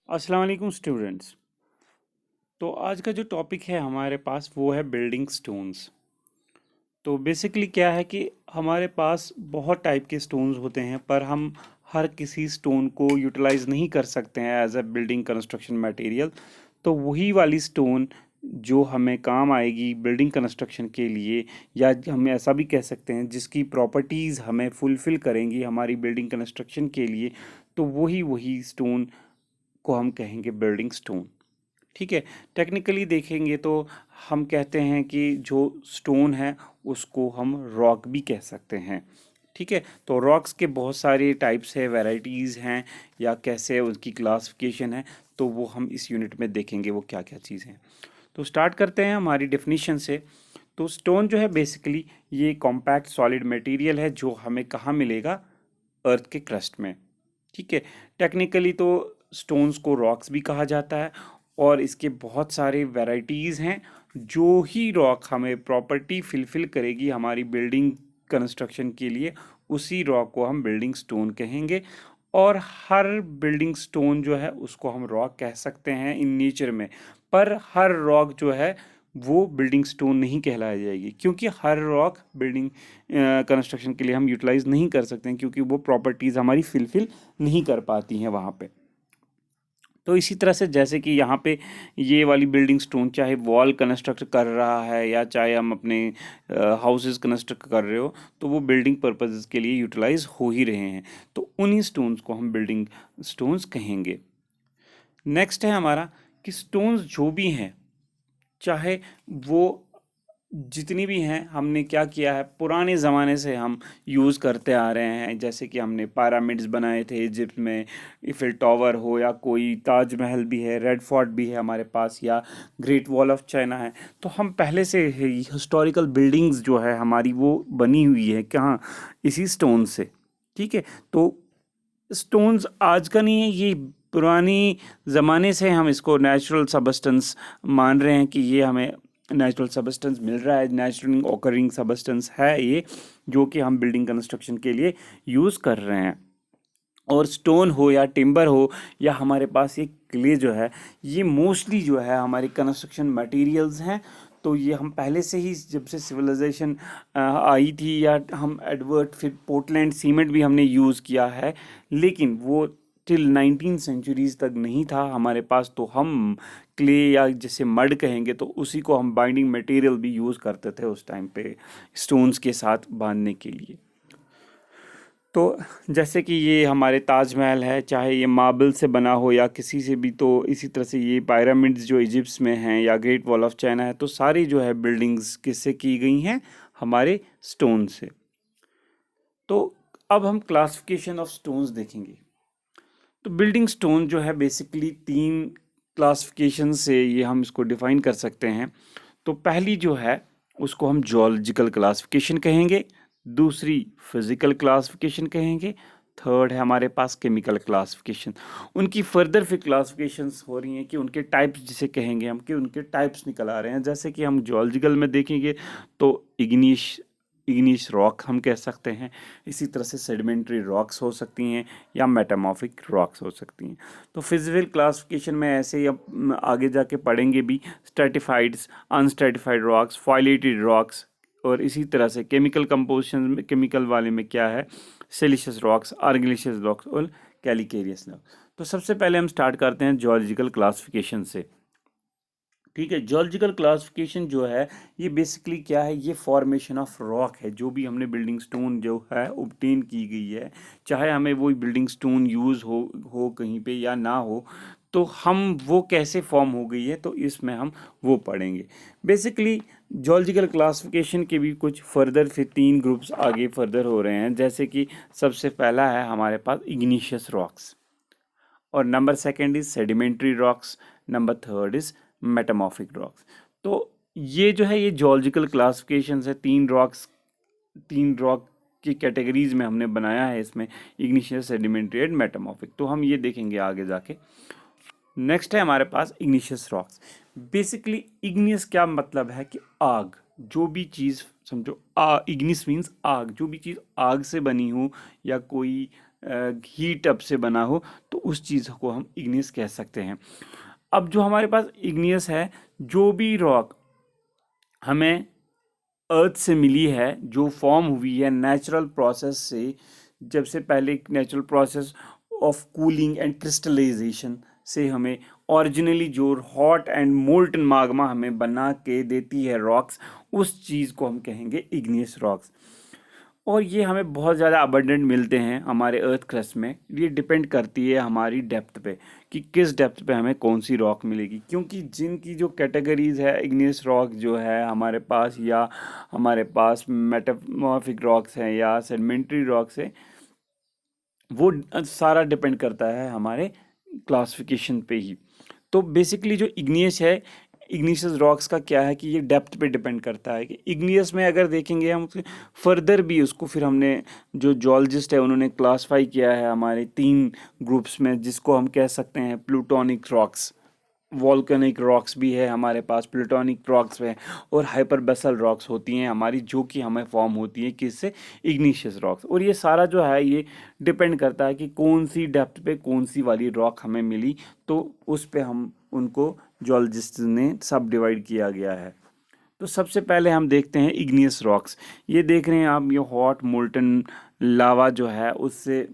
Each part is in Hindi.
अस्सलाम वालेकुम स्टूडेंट्स। तो आज का जो टॉपिक है हमारे पास वो है बिल्डिंग स्टोन्स। तो बेसिकली क्या है कि हमारे पास बहुत टाइप के स्टोन्स होते हैं, पर हम हर किसी स्टोन को यूटिलाइज नहीं कर सकते हैं as a building construction material. तो वही वाली स्टोन जो हमें काम आएगी बिल्डिंग कंस्ट्रक्शन के लिए, या हम ऐसा भी कह सकते हैं जिसकी प्रॉपर्टीज़ हमें फुलफ़िल करेंगी हमारी बिल्डिंग कंस्ट्रक्शन के लिए, तो वही वही स्टोन को हम कहेंगे बिल्डिंग स्टोन। ठीक है। टेक्निकली देखेंगे तो हम कहते हैं कि जो स्टोन है उसको हम रॉक भी कह सकते हैं। ठीक है। तो रॉक्स के बहुत सारे टाइप्स है, वैरायटीज़ हैं, या कैसे उसकी क्लासिफिकेशन है, तो वो हम इस यूनिट में देखेंगे वो क्या क्या चीज़ें हैं। तो स्टार्ट करते हैं हमारी डेफिनेशन से। तो स्टोन जो है बेसिकली ये कॉम्पैक्ट सॉलिड मटेरियल है जो हमें कहाँ मिलेगा, अर्थ के क्रस्ट में। ठीक है। टेक्निकली तो स्टोन्स को रॉक्स भी कहा जाता है, और इसके बहुत सारे वैरायटीज़ हैं। जो ही रॉक हमें प्रॉपर्टी फिलफिल करेगी हमारी बिल्डिंग कंस्ट्रक्शन के लिए, उसी रॉक को हम बिल्डिंग स्टोन कहेंगे। और हर बिल्डिंग स्टोन जो है उसको हम रॉक कह सकते हैं इन नेचर में। पर हर रॉक जो है वो बिल्डिंग स्टोन नहीं कहलाई जाएगी, क्योंकि हर रॉक बिल्डिंग कंस्ट्रक्शन के लिए हम यूटिलाइज नहीं कर सकते हैं, क्योंकि वो प्रॉपर्टीज़ हमारी फिलफिल नहीं कर पाती हैं वहाँ पे। तो इसी तरह से जैसे कि यहाँ पे ये वाली बिल्डिंग स्टोन चाहे वॉल कंस्ट्रक्ट कर रहा है या चाहे हम अपने हाउसेस कंस्ट्रक्ट कर रहे हो, तो वो बिल्डिंग पर्पजेज़ के लिए यूटिलाइज हो ही रहे हैं। तो उन्हीं स्टोन्स को हम बिल्डिंग स्टोन्स कहेंगे। नेक्स्ट है हमारा कि स्टोन्स जो भी हैं, चाहे वो जितनी भी हैं, हमने क्या किया है पुराने ज़माने से हम यूज़ करते आ रहे हैं। जैसे कि हमने पिरामिड्स बनाए थे इजिप्ट में, इफिल टावर हो, या कोई ताजमहल भी है, रेड फोर्ट भी है हमारे पास, या ग्रेट वॉल ऑफ चाइना है। तो हम पहले से हिस्टोरिकल बिल्डिंग्स जो है हमारी वो बनी हुई है कहाँ, इसी स्टोन से। ठीक है। तो स्टोन्स आज का नहीं है, ये पुरानी ज़माने से हम इसको नेचुरल सबस्टेंस मान रहे हैं कि ये हमें नेचुरल सबस्टेंस मिल रहा है, नेचुरल ऑकरिंग सबस्टेंस है ये, जो कि हम बिल्डिंग कंस्ट्रक्शन के लिए यूज़ कर रहे हैं। और स्टोन हो या टिम्बर हो या हमारे पास ये क्ले जो है, ये मोस्टली जो है हमारे कंस्ट्रक्शन मटेरियल्स हैं। तो ये हम पहले से ही जब से सिविलाइजेशन आई थी, या हम एडवर्ट फिर पोर्टलैंड सीमेंट भी हमने यूज़ किया है, लेकिन वो टिल 19 सेंचुरीज तक नहीं था हमारे पास। तो हम क्ले या जैसे मड कहेंगे, तो उसी को हम बाइंडिंग मटेरियल भी यूज़ करते थे उस टाइम पे स्टोन्स के साथ बांधने के लिए। तो जैसे कि ये हमारे ताजमहल है, चाहे ये मार्बल से बना हो या किसी से भी, तो इसी तरह से ये पिरामिड्स जो इजिप्ट में हैं या ग्रेट वॉल ऑफ चाइना है, तो सारी जो है बिल्डिंग्स किससे की गई हैं, हमारे स्टोन से। तो अब हम क्लासिफिकेशन ऑफ स्टोन्स देखेंगे। तो बिल्डिंग स्टोन जो है बेसिकली तीन क्लासिफिकेशन से ये हम इसको डिफाइन कर सकते हैं। तो पहली जो है उसको हम जियोलॉजिकल क्लासिफिकेशन कहेंगे, दूसरी फिजिकल क्लासिफिकेशन कहेंगे, थर्ड है हमारे पास केमिकल क्लासिफिकेशन। उनकी फर्दर फिर क्लासिफिकेशंस हो रही हैं कि उनके टाइप्स जिसे कहेंगे हम, कि उनके टाइप्स निकल आ रहे हैं। जैसे कि हम जियोलॉजिकल में देखेंगे तो इग्निश इग्निश रॉक हम कह सकते हैं। इसी तरह से सेडिमेंट्री रॉक्स हो सकती हैं, या मेटामॉर्फिक रॉक्स हो सकती हैं। तो फिजिकल क्लासिफिकेशन में ऐसे ही अब आगे जाके पढ़ेंगे भी, स्ट्रेटिफाइड्स, अनस्ट्रेटिफाइड रॉक्स, फाइलेटेड रॉक्स। और इसी तरह से केमिकल कंपोजिशन में, केमिकल वाले में क्या है, सिलिशियस रॉक्स, आर्गिलिशियस रॉक्स और कैलिकेरियस रॉक्स। तो सबसे पहले हम स्टार्ट करते हैं जियोलॉजिकल क्लासिफिकेशन से। ठीक है। जियोलॉजिकल क्लासिफिकेशन जो है ये बेसिकली क्या है, ये फॉर्मेशन ऑफ रॉक है। जो भी हमने बिल्डिंग स्टोन जो है ऑब्टेन की गई है, चाहे हमें वो बिल्डिंग स्टोन यूज़ हो कहीं पे या ना हो, तो हम वो कैसे फॉर्म हो गई है, तो इसमें हम वो पढ़ेंगे। बेसिकली जियोलॉजिकल क्लासिफिकेशन के भी कुछ फर्दर फिर तीन ग्रुप्स आगे फर्दर हो रहे हैं। जैसे कि सबसे पहला है हमारे पास इग्निशियस रॉक्स, और number second is sedimentary rocks, number third is metamorphic rocks. तो ये जो है ये जियोलॉजिकल क्लासिफिकेशन है। तीन रॉक की कैटेगरीज में हमने बनाया है इसमें, इग्निशियस, सेडिमेंट्री एंड मेटामॉर्फिक। तो हम ये देखेंगे आगे जाके। नेक्स्ट है हमारे पास इग्निशियस रॉक्स। बेसिकली इग्नियस क्या मतलब है कि आग, जो भी चीज़ समझो, इग्निस मीन्स आग, जो भी चीज़ आग से बनी हो, या कोई हीट अप से बना हो, तो उस चीज़ को हम इग्नियस कह सकते हैं। अब जो हमारे पास इग्नियस है, जो भी रॉक हमें अर्थ से मिली है, जो फॉर्म हुई है नेचुरल प्रोसेस से, जब से पहले natural process of cooling and crystallisation से हमें ओरिजिनली जो हॉट एंड मोल्टन माग्मा हमें बना के देती है रॉक्स, उस चीज़ को हम कहेंगे इग्नियस रॉक्स। और ये हमें बहुत ज़्यादा अबंडेंट मिलते हैं हमारे अर्थ क्रस्ट में। ये डिपेंड करती है हमारी डेप्थ पे कि किस डेप्थ पे हमें कौन सी रॉक मिलेगी, क्योंकि जिनकी जो कैटेगरीज है इग्नियस रॉक जो है हमारे पास, या हमारे पास मेटामॉर्फिक रॉक्स हैं या सेडिमेंट्री रॉक्स है, वो सारा डिपेंड करता है हमारे क्लासिफिकेशन पे ही। तो बेसिकली जो इग्नियस है, इग्नियस रॉक्स का क्या है कि ये डेप्थ पे डिपेंड करता है कि इग्नियस में अगर देखेंगे हम फर्दर भी उसको, फिर हमने जो जियोलॉजिस्ट है उन्होंने क्लासिफाई किया है हमारे 3 ग्रुप्स में, जिसको हम कह सकते हैं प्लूटोनिक रॉक्स, वॉल्केनिक रॉक्स भी है हमारे पास, प्लूटोनिक रॉक्स है, और हाइपर बेसल रॉक्स होती हैं हमारी, जो कि हमें फॉर्म होती है किससे, इग्निशियस रॉक्स। और ये सारा जो है ये डिपेंड करता है कि कौन सी डेप्थ पे कौन सी वाली रॉक हमें मिली, तो उस पे हम उनको जियोलॉजिस्ट ने सब डिवाइड किया गया है। तो सबसे पहले हम देखते हैं इग्नियस रॉक्स। ये देख रहे हैं आप, ये हॉट मोल्टन लावा जो है उससे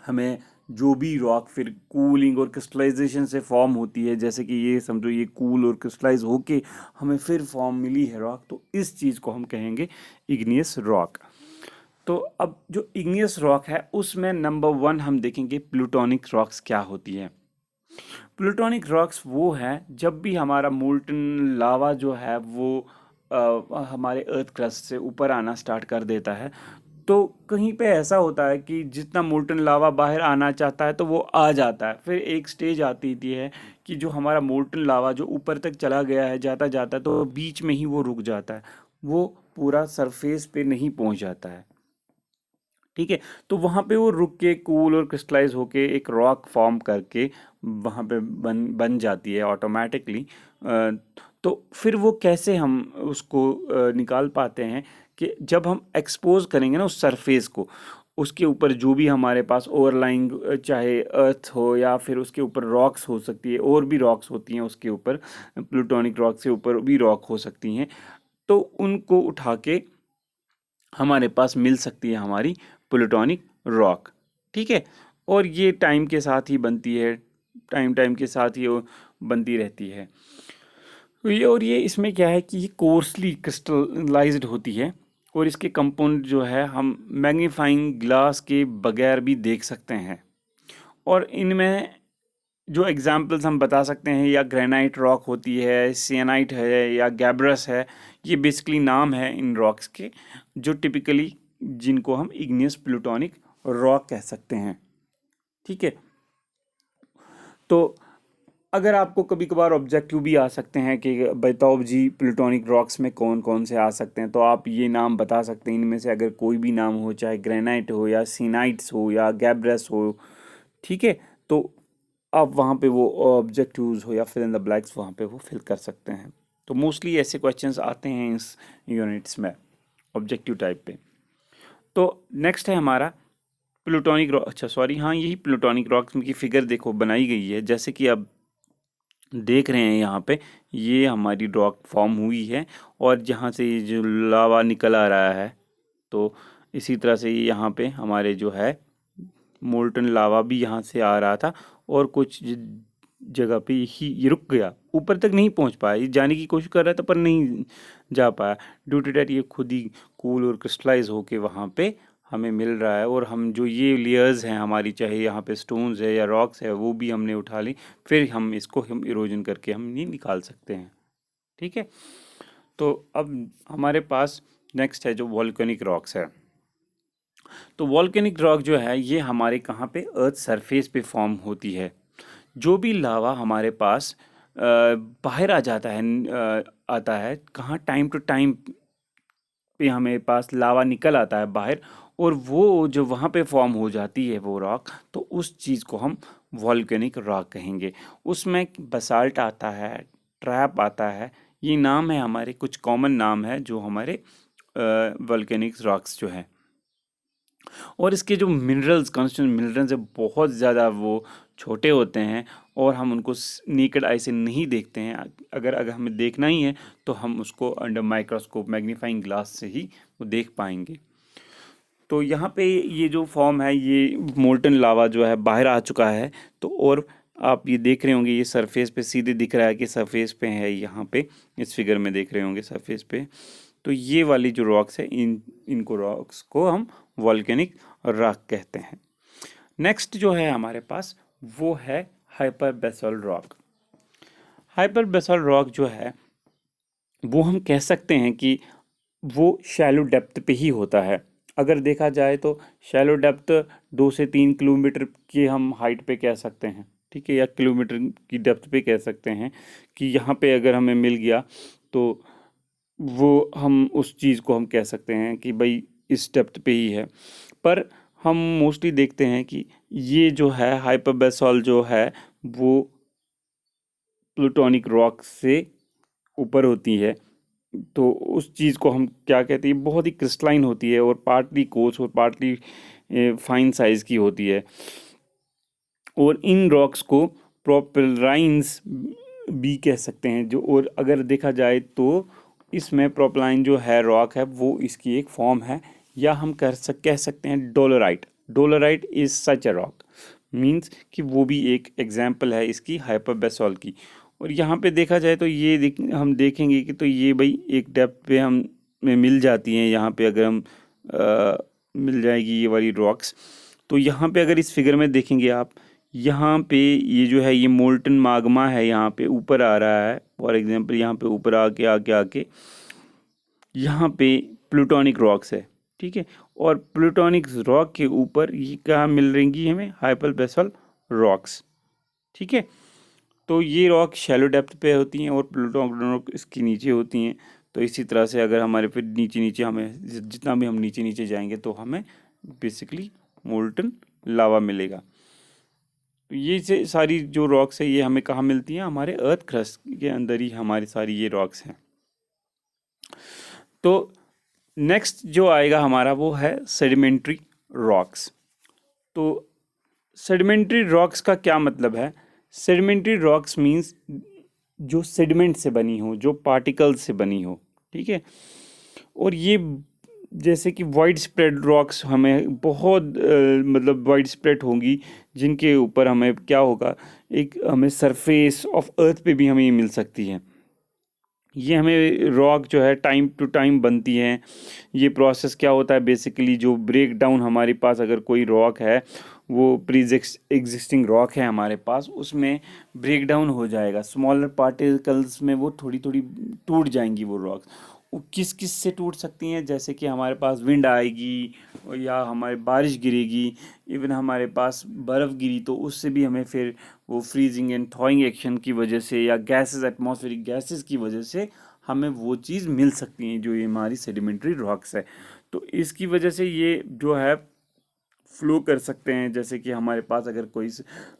हमें जो भी रॉक फिर कूलिंग और क्रिस्टलाइजेशन से फॉर्म होती है, जैसे कि ये समझो ये कूल और क्रिस्टलाइज होके हमें फिर फॉर्म मिली है रॉक, तो इस चीज़ को हम कहेंगे इग्नियस रॉक। तो अब जो इग्नियस रॉक है उसमें नंबर 1 हम देखेंगे प्लूटोनिक रॉक्स क्या होती है। प्लूटोनिक रॉक्स वो है जब भी हमारा मोल्टन लावा जो है वो हमारे अर्थ क्रस्ट से ऊपर आना स्टार्ट कर देता है, तो कहीं पे ऐसा होता है कि जितना मोल्टन लावा बाहर आना चाहता है तो वो आ जाता है। फिर एक स्टेज आती थी है कि जो हमारा मोल्टन लावा जो ऊपर तक चला गया है जाता जाता, तो बीच में ही वो रुक जाता है, वो पूरा सरफेस पे नहीं पहुंच जाता है। ठीक है, तो वहाँ पे वो रुक के कूल और क्रिस्टलाइज होके एक रॉक फॉर्म करके वहाँ पे बन बन जाती है ऑटोमेटिकली। तो फिर वो कैसे हम उसको निकाल पाते हैं कि जब हम एक्सपोज करेंगे ना उस सरफेस को, उसके ऊपर जो भी हमारे पास ओवरलाइंग चाहे अर्थ हो या फिर उसके ऊपर रॉक्स हो सकती है, और भी रॉक्स होती हैं उसके ऊपर, प्लूटोनिक रॉक से ऊपर भी रॉक हो सकती हैं, तो उनको उठा के हमारे पास मिल सकती है हमारी प्लूटोनिक रॉक। ठीक है, और ये टाइम के साथ ही बनती है, टाइम टाइम के साथ ही वो बनती रहती है। तो ये, और ये इसमें क्या है कि ये कोर्सली क्रिस्टलाइज्ड होती है, और इसके कंपाउंड जो है हम मैग्नीफाइंग ग्लास के बगैर भी देख सकते हैं। और इनमें जो एग्जाम्पल्स हम बता सकते हैं, या ग्रेनाइट रॉक होती है, सियानाइट है, या गैब्रस है, ये बेसिकली नाम है इन रॉक्स के, जो टिपिकली जिनको हम इग्नियस प्लूटोनिक रॉक कह सकते हैं। ठीक है, तो अगर आपको कभी कभार ऑब्जेक्टिव भी आ सकते हैं कि बताओ जी प्लूटोनिक रॉक्स में कौन कौन से आ सकते हैं, तो आप ये नाम बता सकते हैं, इनमें से अगर कोई भी नाम हो, चाहे ग्रेनाइट हो या सीनाइट्स हो या गैब्रस हो। ठीक है, तो आप वहाँ पे वो ऑब्जेक्टिव्स हो या फिल इन द ब्लैंक्स वहाँ पे वो फिल कर सकते हैं। तो मोस्टली ऐसे क्वेश्चंस आते हैं इस यूनिट्स में ऑब्जेक्टिव टाइप पे। तो नेक्स्ट है हमारा प्लूटोनिक रॉक, अच्छा सॉरी हाँ, यही प्लूटोनिक रॉक्स की फिगर देखो बनाई गई है, जैसे कि अब देख रहे हैं यहाँ पे, ये हमारी रॉक फॉर्म हुई है, और जहाँ से ये जो लावा निकल आ रहा है, तो इसी तरह से यहाँ पे हमारे जो है मोल्टन लावा भी यहाँ से आ रहा था, और कुछ जगह पे ही ये रुक गया, ऊपर तक नहीं पहुँच पाया, ये जाने की कोशिश कर रहा था पर नहीं जा पाया, ड्यू टू डैट ये खुद ही कूल और क्रिस्टलाइज होके वहाँ पे हमें मिल रहा है। और हम जो ये लेयर्स हैं हमारी, चाहे यहाँ पे स्टोन्स है या रॉक्स है, वो भी हमने उठा ली, फिर हम इसको हम इरोजन करके हम ये निकाल सकते हैं। ठीक है, तो अब हमारे पास नेक्स्ट है जो वॉल्केनिक रॉक्स है। तो वॉल्केनिक रॉक जो है ये हमारे कहाँ पे, अर्थ सरफेस पे फॉर्म होती है। जो भी लावा हमारे पास बाहर आ जाता है, आता है कहाँ, टाइम टू टाइम पे हमें पास लावा निकल आता है बाहर, और वो जो वहाँ पे फॉर्म हो जाती है वो रॉक, तो उस चीज़ को हम वॉल्केनिक रॉक कहेंगे। उसमें बसाल्ट आता है, ट्रैप आता है, ये नाम है हमारे, कुछ कॉमन नाम है जो हमारे वॉल्केनिक रॉक्स जो है। और इसके जो मिनरल्स कॉन्स्टिट्यूएंट मिनरल्स है बहुत ज़्यादा वो छोटे होते हैं और हम उनको नेकेड आई से नहीं देखते हैं। अगर अगर हमें देखना ही है तो हम उसको अंडर माइक्रोस्कोप मैग्नीफाइंग ग्लास से ही वो देख पाएंगे। तो यहाँ पे ये जो फॉर्म है ये मोल्टन लावा जो है बाहर आ चुका है। तो और आप ये देख रहे होंगे ये सरफेस पे सीधे दिख रहा है कि सरफेस पे है, यहाँ पे इस फिगर में देख रहे होंगे सरफेस पे। तो ये वाली जो रॉक्स है इनको रॉक्स को हम वॉल्केनिक रॉक कहते हैं। नेक्स्ट जो है हमारे पास वो है hyper basalt rock. Hyper basalt rock जो है वो हम कह सकते हैं कि वो शैलो डेप्थ पे ही होता है। अगर देखा जाए तो शैलो डेप्थ 2 से 3 किलोमीटर की हम हाइट पे कह सकते हैं, ठीक है, या किलोमीटर की डेप्थ पे कह सकते हैं कि यहाँ पे अगर हमें मिल गया तो वो हम उस चीज़ को हम कह सकते हैं कि भाई इस डेप्थ पे ही है। पर हम मोस्टली देखते हैं कि ये जो है हाइपर बेसॉल्ट जो है वो प्लूटोनिक रॉक से ऊपर होती है। तो उस चीज़ को हम क्या कहते हैं, बहुत ही क्रिस्टलाइन होती है और पार्टली कोर्स और पार्टली फाइन साइज की होती है। और इन रॉक्स को प्रोपेलाइन्स भी कह सकते हैं जो, और अगर देखा जाए तो इसमें प्रोपेलाइन जो है रॉक है वो इसकी एक फॉर्म है, या हम कह सकते हैं dolerite. Dolerite is such a rock, means कि वो भी एक एग्जाम्पल है इसकी हाइपर बेसॉल्ट की। और यहाँ पे देखा जाए तो ये हम देखेंगे कि तो ये भाई एक डेप्थ पे हम में मिल जाती हैं। यहाँ पे अगर हम मिल जाएगी ये वाली रॉक्स। तो यहाँ पे अगर इस फिगर में देखेंगे आप, यहाँ पे ये जो है ये मोल्टन माग्मा है, यहाँ पे ऊपर आ रहा है फॉर एग्जांपल, यहाँ पे ऊपर आके आके आके यहाँ पे प्लूटोनिक रॉक्स है, ठीक है। और प्लूटोनिक रॉक के ऊपर ये क्या मिल रही हमें, हाइपर बेसॉल्ट रॉक्स, ठीक है। तो ये रॉक शैलो डेप्थ पे होती हैं और प्लूटोनिक रॉक इसके नीचे होती हैं। तो इसी तरह से अगर हमारे फिर नीचे नीचे हमें जितना भी हम नीचे नीचे जाएंगे तो हमें बेसिकली मोल्टन लावा मिलेगा। तो ये से सारी जो रॉक्स है ये हमें कहाँ मिलती हैं, हमारे अर्थ क्रस्ट के अंदर ही हमारी सारी ये रॉक्स हैं। तो नेक्स्ट जो आएगा हमारा वो है सेडिमेंट्री रॉक्स। तो सेडिमेंट्री रॉक्स का क्या मतलब है? सेडिमेंट्री रॉक्स मीन्स जो सेडिमेंट से बनी हो, जो पार्टिकल्स से बनी हो, ठीक है। और ये जैसे कि वाइड स्प्रेड रॉक्स हमें बहुत मतलब वाइड स्प्रेड होंगी, जिनके ऊपर हमें क्या होगा, एक हमें सरफेस ऑफ अर्थ पे भी हमें ये मिल सकती है। ये हमें रॉक जो है टाइम टू टाइम बनती हैं। ये प्रोसेस क्या होता है बेसिकली, जो ब्रेक डाउन हमारे पास अगर कोई रॉक है, वो एग्जिस्टिंग रॉक है हमारे पास, उसमें ब्रेक डाउन हो जाएगा, स्मॉलर पार्टिकल्स में वो थोड़ी थोड़ी टूट जाएंगी वो रॉक्स। वो किस किस से टूट सकती हैं, जैसे कि हमारे पास विंड आएगी या हमारे बारिश गिरेगी, इवन हमारे पास बर्फ़ गिरी तो उससे भी हमें फिर वो फ्रीजिंग एंड थॉइंग एक्शन की वजह से या गैसेस, एटमॉस्फेरिक गैसेस की वजह से हमें वो चीज़ मिल सकती हैं जो ये हमारी सेडिमेंट्री रॉक्स है। तो इसकी वजह से ये जो है फ्लो कर सकते हैं, जैसे कि हमारे पास अगर कोई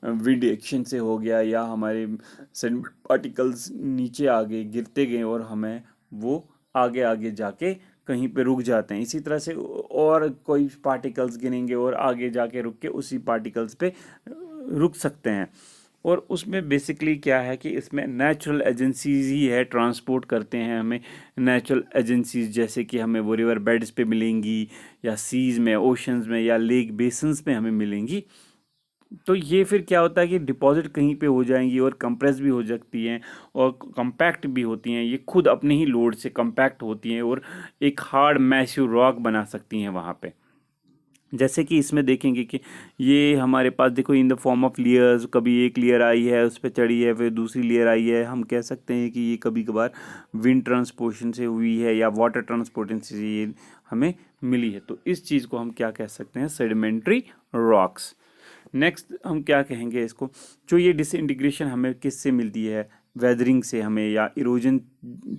विंड एक्शन से हो गया या हमारे पार्टिकल्स नीचे आ गए, गिरते गए और हमें वो आगे आगे जाके कहीं पे रुक जाते हैं। इसी तरह से और कोई पार्टिकल्स गिरेंगे और आगे जाके रुक के उसी पार्टिकल्स पे रुक सकते हैं। और उसमें बेसिकली क्या है कि इसमें नेचुरल एजेंसीज ही है, ट्रांसपोर्ट करते हैं हमें नेचुरल एजेंसीज, जैसे कि हमें वो रिवर बेड्स पे मिलेंगी या सीज में, ओशंस में या लेक बेसन्स में हमें मिलेंगी। तो ये फिर क्या होता है कि डिपॉजिट कहीं पे हो जाएंगी और कंप्रेस भी हो सकती हैं और कंपैक्ट भी होती हैं। ये खुद अपने ही लोड से कंपैक्ट होती हैं और एक हार्ड मैसिव रॉक बना सकती हैं वहाँ पे। जैसे कि इसमें देखेंगे कि ये हमारे पास देखो in the form of layers, कभी एक लेयर आई है उस पर चढ़ी है, फिर दूसरी लेयर आई है। हम कह सकते हैं कि ये कभी कभार विंड ट्रांसपोर्टेशन से हुई है या वाटर ट्रांसपोर्टेशन से ये हमें मिली है। तो इस चीज़ को हम क्या कह सकते हैं, सेडिमेंट्री रॉक्स। नेक्स्ट हम क्या कहेंगे इसको, जो ये डिसइंटीग्रेशन हमें किससे मिलती है, वेदरिंग से हमें या इरोजन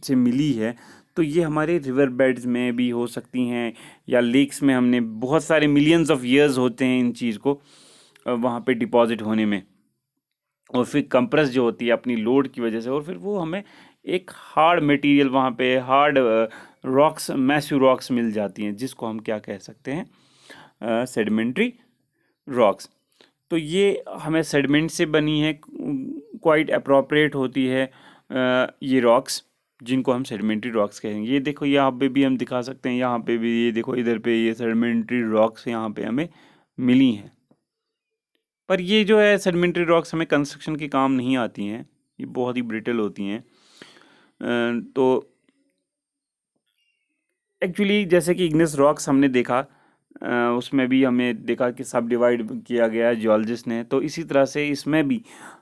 से मिली है। तो ये हमारे रिवर बेड्स में भी हो सकती हैं या लेक्स में, हमने बहुत सारे मिलियंस ऑफ ईयर्स होते हैं इन चीज़ को वहाँ पे डिपॉजिट होने में, और फिर कंप्रेस जो होती है अपनी लोड की वजह से, और फिर वो हमें एक हार्ड मटेरियल वहाँ पे हार्ड रॉक्स, मैसिव रॉक्स मिल जाती हैं, जिसको हम क्या कह सकते हैं, सेडिमेंट्री रॉक्स। तो ये हमें सेडिमेंट से बनी है, क्वाइट अप्रोप्रिएट होती है ये रॉक्स, जिनको हम सेडिमेंट्री रॉक्स कहेंगे। ये देखो यहाँ पे भी हम दिखा सकते हैं, यहाँ पे भी ये देखो, इधर पे ये सेडिमेंट्री रॉक्स यहाँ पे हमें मिली हैं। पर ये जो है सेडिमेंट्री रॉक्स हमें कंस्ट्रक्शन के काम नहीं आती हैं, ये बहुत ही ब्रिटल होती हैं। तो एक्चुअली जैसे कि इग्नेस रॉक्स हमने देखा, उसमें भी हमें देखा कि सब डिवाइड किया गया है जियोलॉजिस्ट ने, तो इसी तरह से इसमें भी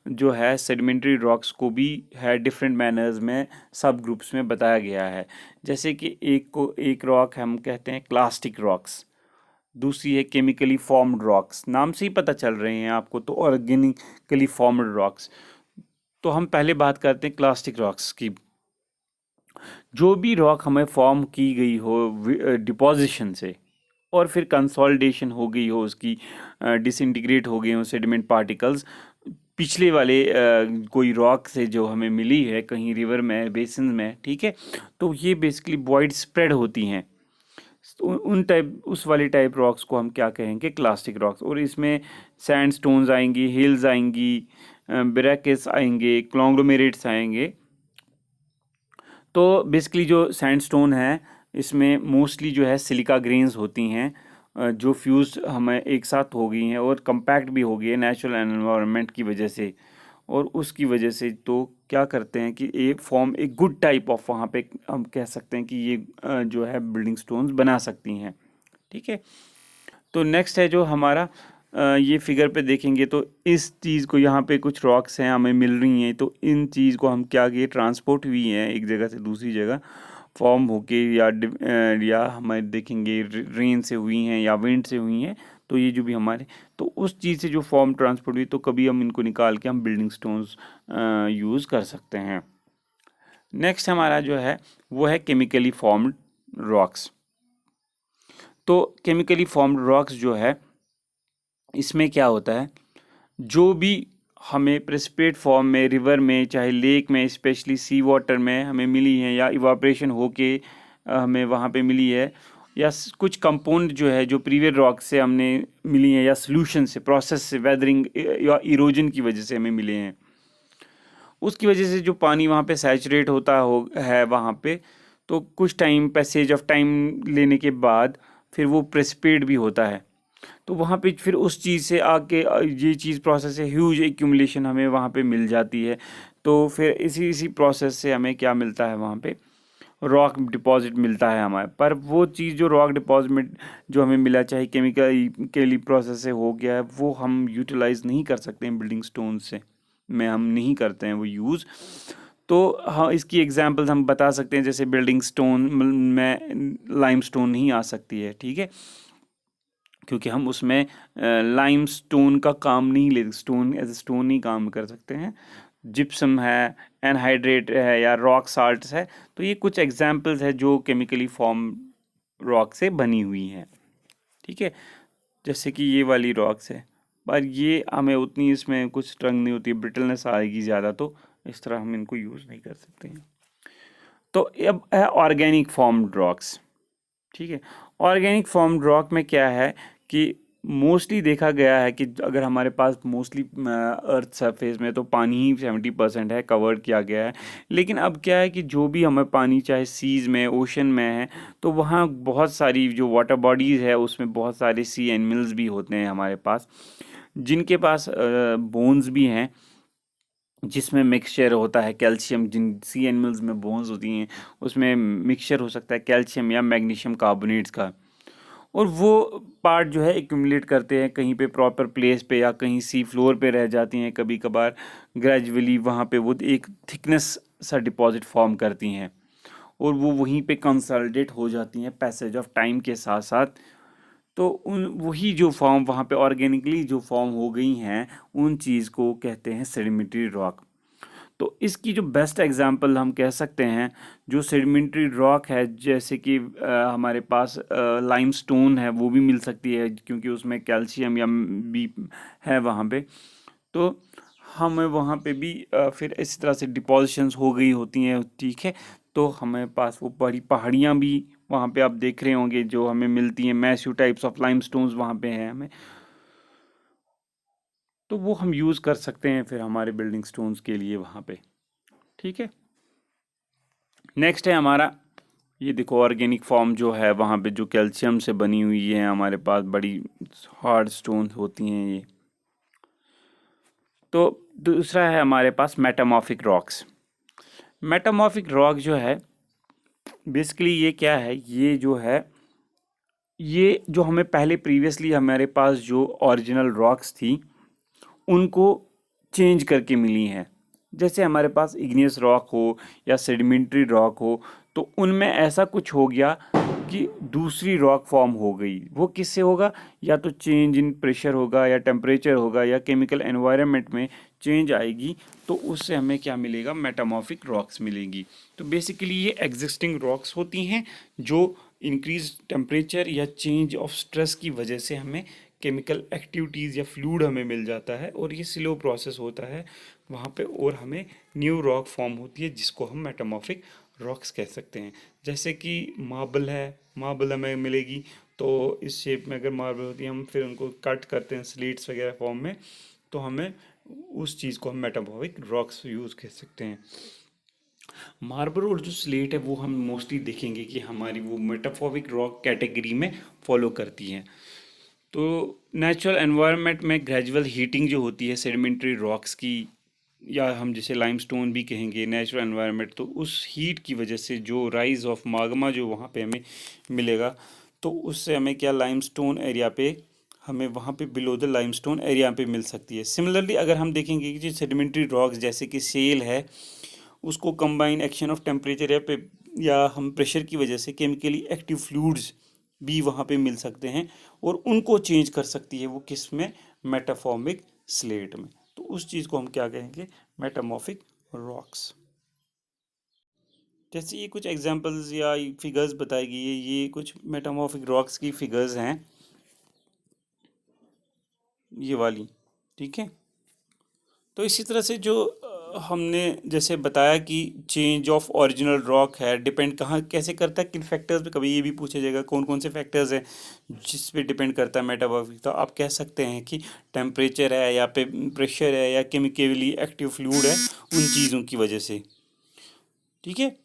जो है सेडिमेंट्री रॉक्स को भी है डिफरेंट मैनर्स में सब ग्रुप्स में बताया गया है। जैसे कि एक रॉक हम कहते हैं क्लास्टिक रॉक्स, दूसरी है केमिकली फॉर्म्ड रॉक्स, नाम से ही पता चल रहे हैं आपको, तो ऑर्गेनिकली फॉर्म्ड रॉक्स। तो हम पहले बात करते हैं क्लास्टिक रॉक्स की। जो भी रॉक हमें फॉर्म की गई हो डिपोजिशन से और फिर कंसोलिडेशन हो गई हो, उसकी डिसइंटीग्रेट हो गए हो सेडिमेंट पार्टिकल्स पिछले वाले कोई रॉक से जो हमें मिली है कहीं रिवर में, बेसिन में, ठीक है, तो ये बेसिकली वाइड स्प्रेड होती हैं। तो उस वाले टाइप रॉक्स को हम क्या कहेंगे, क्लास्टिक रॉक्स। और इसमें सैंडस्टोन्स आएंगी, हिल्स आएंगी, ब्रैकेट्स आएंगे, क्लोंग्लोमेरेट्स आएंगे। तो बेसिकली जो सैंडस्टोन है इसमें मोस्टली जो है सिलिका ग्रेन्स होती हैं, जो फ्यूज हमें एक साथ हो गई हैं और कंपैक्ट भी हो गई है नेचुरल एनवायरनमेंट की वजह से। और उसकी वजह से तो क्या करते हैं कि एक फॉर्म, एक गुड टाइप ऑफ, वहाँ पे हम कह सकते हैं कि ये जो है बिल्डिंग स्टोन्स बना सकती हैं, ठीक है। तो नेक्स्ट है जो हमारा ये फिगर पे देखेंगे तो इस चीज़ को, यहाँ पे कुछ रॉक्स हैं हमें मिल रही हैं, तो इन चीज़ को हम क्या किए, ट्रांसपोर्ट हुई हैं एक जगह से दूसरी जगह फॉर्म होके, या हमें देखेंगे रेन से हुई हैं या विंड से हुई हैं। तो ये जो भी हमारे, तो उस चीज़ से जो फॉर्म ट्रांसपोर्ट हुई, तो कभी हम इनको निकाल के हम बिल्डिंग स्टोन्स यूज़ कर सकते हैं। नेक्स्ट हमारा जो है वो है केमिकली फॉर्म्ड रॉक्स। तो केमिकली फॉर्म्ड रॉक्स जो है, इसमें क्या होता है, जो भी हमें प्रेसिपिटेट फॉर्म में रिवर में, चाहे लेक में, स्पेशली सी वाटर में हमें मिली है, या इवापोरेशन होके हमें वहाँ पे मिली है, या कुछ कंपाउंड जो है जो प्रीवियस रॉक से हमने मिली हैं, या सोल्यूशन से, प्रोसेस से, वेदरिंग या इरोजन की वजह से हमें मिले हैं, उसकी वजह से जो पानी वहाँ पे सैचुरेट होता है वहाँ पे, तो कुछ टाइम, पैसेज ऑफ टाइम लेने के बाद फिर वो प्रेसिपिटेट भी होता है। तो वहाँ पे फिर उस चीज़ से आके ये चीज़ प्रोसेस है, ह्यूज एक्यूमुलेशन हमें वहाँ पे मिल जाती है। तो फिर इसी प्रोसेस से हमें क्या मिलता है, वहाँ पे रॉक डिपॉजिट मिलता है हमारे। पर वो चीज़ जो रॉक डिपॉजिट जो हमें मिला, चाहे केमिकली प्रोसेस से हो गया है, वो हम यूटिलाइज नहीं कर सकते हैं बिल्डिंग स्टोन से, में हम नहीं करते हैं वो यूज़। तो हाँ, इसकी एग्जांपल्स हम बता सकते हैं, जैसे बिल्डिंग स्टोन में लाइमस्टोन नहीं आ सकती है, ठीक है, क्योंकि हम उसमें लाइम स्टोन का काम नहीं ले, स्टोन एज ए स्टोन नहीं काम कर सकते हैं। जिप्सम है, एनहाइड्रेट है, या रॉक साल्ट्स है। तो ये कुछ एग्जांपल्स है जो केमिकली फॉर्म रॉक से बनी हुई हैं, ठीक है। जैसे कि ये वाली रॉक्स है, पर ये हमें उतनी इसमें कुछ स्ट्रेंथ नहीं होती, ब्रिटलनेस आएगी ज़्यादा, तो इस तरह हम इनको यूज़ नहीं कर सकते हैं। तो अब है ऑर्गेनिक फॉर्म्ड रॉक्स, ठीक है। ऑर्गेनिक फॉर्म्ड रॉक में क्या है कि मोस्टली देखा गया है कि अगर हमारे पास मोस्टली अर्थ सरफेस में तो पानी ही 70% है, कवर्ड किया गया है। लेकिन अब क्या है कि जो भी हमें पानी, चाहे सीज में, ओशन में है, तो वहाँ बहुत सारी जो वाटर बॉडीज़ है उसमें बहुत सारे सी एनिमल्स भी होते हैं हमारे पास, जिनके पास बोन्स भी हैं, जिसमें मिक्सचर होता है कैल्शियम, जिन सी एनिमल्स में बोन्स होती हैं उसमें मिक्सचर हो सकता है कैल्शियम या मैग्नीशियम कार्बोनेट्स का। और वो पार्ट जो है एक्यूमुलेट करते हैं कहीं पे प्रॉपर प्लेस पे, या कहीं सी फ्लोर पे रह जाती हैं कभी कभार, ग्रेजुअली वहाँ पे वो एक थिकनेस सा डिपॉजिट फॉर्म करती हैं, और वो वहीं पे कंसोलिडेट हो जाती हैं पैसेज ऑफ टाइम के साथ साथ। तो उन वही जो फॉर्म वहाँ पे ऑर्गेनिकली जो फॉर्म हो गई हैं, उन चीज़ को कहते हैं सेडिमेंट्री रॉक। तो इसकी जो बेस्ट एग्जांपल हम कह सकते हैं, जो सेडिमेंट्री रॉक है, जैसे कि हमारे पास लाइमस्टोन है, वो भी मिल सकती है क्योंकि उसमें कैल्शियम या भी है वहाँ पे। तो हमें वहाँ पे भी फिर इस तरह से डिपॉजिशंस हो गई होती हैं, ठीक है। तो हमें पास वो बड़ी पहाड़ियाँ भी वहाँ पे आप देख रहे होंगे जो हमें मिलती हैं मैसिव टाइप्स ऑफ लाइमस्टोन्स वहाँ पे हैं हमें, तो वो हम यूज़ कर सकते हैं फिर हमारे बिल्डिंग स्टोन्स के लिए वहाँ पे। ठीक है, नेक्स्ट है हमारा, ये देखो ऑर्गेनिक फॉर्म जो है वहाँ पे जो कैल्शियम से बनी हुई है हमारे पास, बड़ी हार्ड स्टोन्स होती हैं ये। तो दूसरा है हमारे पास मेटामॉर्फिक रॉक्स। मेटामॉर्फिक रॉक जो है बेसिकली ये क्या है, ये जो है ये जो हमें पहले प्रीवियसली हमारे पास जो ओरिजिनल रॉक्स थी उनको चेंज करके मिली हैं। जैसे हमारे पास इग्नियस रॉक हो या सेडिमेंट्री रॉक हो, तो उनमें ऐसा कुछ हो गया कि दूसरी रॉक फॉर्म हो गई। वो किससे होगा, या तो चेंज इन प्रेशर होगा या टेम्परेचर होगा या केमिकल एनवायरनमेंट में चेंज आएगी, तो उससे हमें क्या मिलेगा, मेटामॉर्फिक रॉक्स मिलेंगी। तो बेसिकली ये एग्जिस्टिंग रॉक्स होती हैं जो इंक्रीज टेम्परेचर या चेंज ऑफ स्ट्रेस की वजह से हमें केमिकल एक्टिविटीज़ या फ्लूइड हमें मिल जाता है, और ये स्लो प्रोसेस होता है वहाँ पे, और हमें न्यू रॉक फॉर्म होती है जिसको हम मेटामॉर्फिक रॉक्स कह सकते हैं। जैसे कि मार्बल है, मार्बल हमें मिलेगी, तो इस शेप में अगर मार्बल होती है, हम फिर उनको कट करते हैं स्लीट्स वगैरह फॉर्म में, तो हमें उस चीज़ को हम मेटामॉर्फिक रॉक्स यूज़ कर सकते हैं। मार्बल और जो स्लेट है वो हम मोस्टली देखेंगे कि हमारी वो मेटामॉर्फिक रॉक कैटेगरी में फॉलो करती हैं। तो नेचुरल एनवायरनमेंट में ग्रेजुअल हीटिंग जो होती है सेडिमेंट्री रॉक्स की, या हम जिसे लाइमस्टोन भी कहेंगे नेचुरल एनवायरनमेंट, तो उस हीट की वजह से जो राइज ऑफ माग्मा जो वहाँ पे हमें मिलेगा, तो उससे हमें क्या लाइमस्टोन एरिया पे, हमें वहाँ पे बिलो द लाइमस्टोन एरिया पे मिल सकती है। सिमिलरली अगर हम देखेंगे कि जो सेडिमेंट्री रॉक्स जैसे कि सेल है, उसको कंबाइन एक्शन ऑफ टेम्परेचर या हम प्रेशर की वजह से केमिकली एक्टिव फ्लूइड्स भी वहाँ पे मिल सकते हैं, और उनको चेंज कर सकती है वो किस में, मेटाफॉर्मिक स्लेट में। तो उस चीज़ को हम क्या कहेंगे, मेटामॉर्फिक रॉक्स। जैसे ये कुछ एग्जांपल्स या फिगर्स बताएगी, ये कुछ मेटामॉर्फिक रॉक्स की फिगर्स हैं, ये वाली। ठीक है, तो इसी तरह से जो हमने जैसे बताया कि चेंज ऑफ ओरिजिनल रॉक है डिपेंड कहाँ कैसे करता है, किन फैक्टर्स पे, कभी ये भी पूछा जाएगा कौन कौन से फैक्टर्स हैं जिस पे डिपेंड करता है मेटामॉर्फिक। तो आप कह सकते हैं कि टेम्परेचर है या पे प्रेशर है या केमिकली एक्टिव फ्लूइड है, उन चीज़ों की वजह से। ठीक है,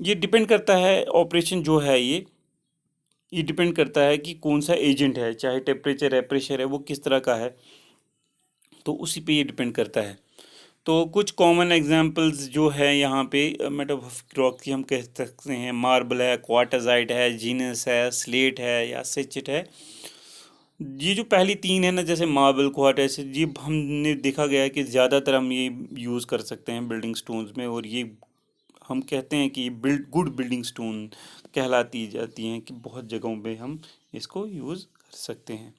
ये डिपेंड करता है ऑपरेशन जो है, ये डिपेंड करता है कि कौन सा एजेंट है, चाहे टेम्परेचर है प्रेशर है, वो किस तरह का है, तो उसी पे ये डिपेंड करता है। तो कुछ कॉमन एग्जांपल्स जो है यहाँ पे मेटामॉर्फिक रॉक की हम कह सकते हैं, मार्बल है, क्वार्टजाइट है, जीनस है, स्लेट है या सिचिट है। ये जो पहली तीन है ना, जैसे मार्बल क्वार्टज, ये हमने देखा गया है कि ज़्यादातर हम ये यूज़ कर सकते हैं बिल्डिंग स्टोन्स में, और ये हम कहते हैं कि बिल्ड गुड बिल्डिंग स्टोन कहलाती जाती हैं, कि बहुत जगहों पे हम इसको यूज़ कर सकते हैं।